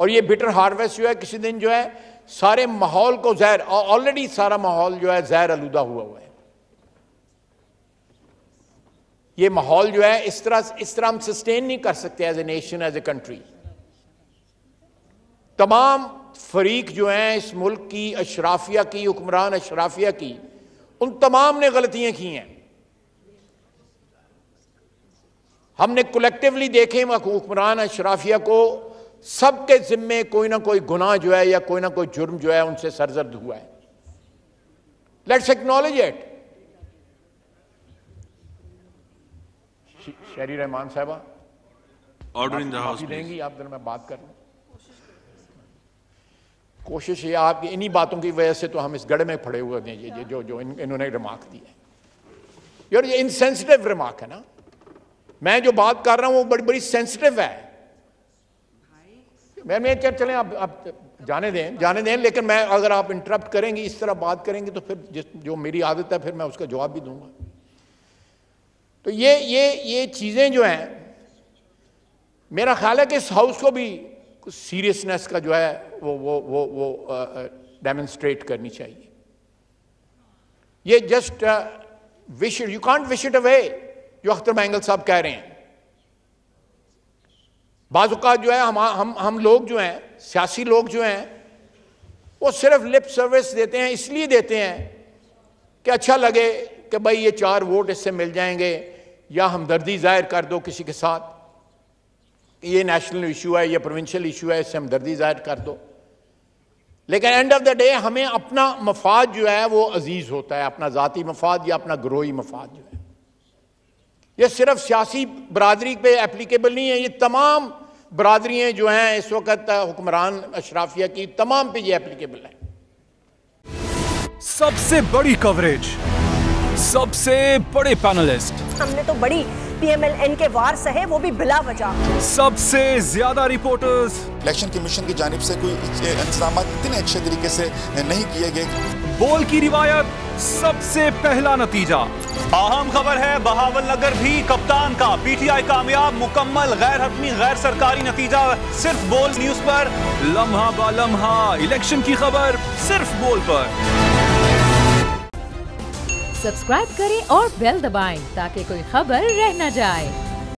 और ये bitter harvest जो है किसी दिन जो है सारे माहौल को जहर, ऑलरेडी सारा माहौल जो है जहर आलूदा हुआ है। ये माहौल जो है इस तरह हम सस्टेन नहीं कर सकते as a nation, as a country. तमाम फरीक जो हैं इस मुल्क की, अशराफिया की, हुक्मरान अशराफिया की, उन तमाम ने गलतियां की हैं। हमने कलेक्टिवली देखे हुक्मरान अशराफिया को, सबके जिम्मे कोई ना कोई गुनाह जो है या कोई ना कोई जुर्म जो है उनसे सरजद हुआ है। Let's acknowledge it. शहरी रहमान साहबा ऑर्डर इन द हाउस देंगी आप, मैं बात कर लूं। कोशिश ये आपकी इन्हीं बातों की वजह से तो हम इस गढ़ में पड़े हुए हैं, ये जो इन्होंने रिमार्क दी है यार, ये इनसेंसिटिव रिमार्क है ना। मैं जो बात कर रहा हूं वो बड़ी बड़ी सेंसिटिव है। मैं चलें आप जाने दें, लेकिन मैं अगर आप इंटरप्ट करेंगे, इस तरह बात करेंगे तो फिर जो मेरी आदत है फिर मैं उसका जवाब भी दूंगा। तो ये चीजें जो हैं, मेरा ख्याल है कि इस हाउस को भी कुछ सीरियसनेस का जो है वो डेमोन्स्ट्रेट करनी चाहिए। ये just wish, you can't wish it away, जो अख्तर मैंगल साहब कह रहे हैं। बाज़-औक़ात जो है हम लोग जो हैं, सियासी लोग जो हैं, वो सिर्फ लिप सर्विस देते हैं, इसलिए देते हैं कि अच्छा लगे कि भाई ये 4 वोट इससे मिल जाएंगे, या हमदर्दी जाहिर कर दो किसी के साथ कि ये नेशनल इशू है, ये प्रोविंशियल इशू है, इससे हमदर्दी जाहिर कर दो। लेकिन एंड ऑफ द डे हमें अपना मफाद जो है वो अजीज होता है, अपना ज़ाती मफाद या अपना ग्रोही मफाद जो है। ये सिर्फ सियासी बरादरी पे एप्लीकेबल नहीं है, ये तमाम बरादरियां जो हैं इस वक्त हुक्मरान अशराफिया की, तमाम पे ये एप्लीकेबल है। सबसे बड़ी कवरेज, सबसे बड़े पैनलिस्ट, हमने तो बड़ी PMLN के वार सहे, वो भी बिला वजह। सबसे ज्यादा रिपोर्टर्स। इलेक्शन कमीशन की जानिब से कोई इंतजाम इतने अच्छे तरीके से नहीं किए गए। बोल की रिवायत, सबसे पहला नतीजा। अहम खबर है बहावल नगर भी कप्तान का, PTI कामयाब, मुकम्मल गैर हतमी गैर सरकारी नतीजा सिर्फ बोल न्यूज पर। लम्हा बा लम्हा इलेक्शन की खबर सिर्फ बोल पर। सब्सक्राइब करें और बेल दबाएं ताकि कोई खबर रह न जाए।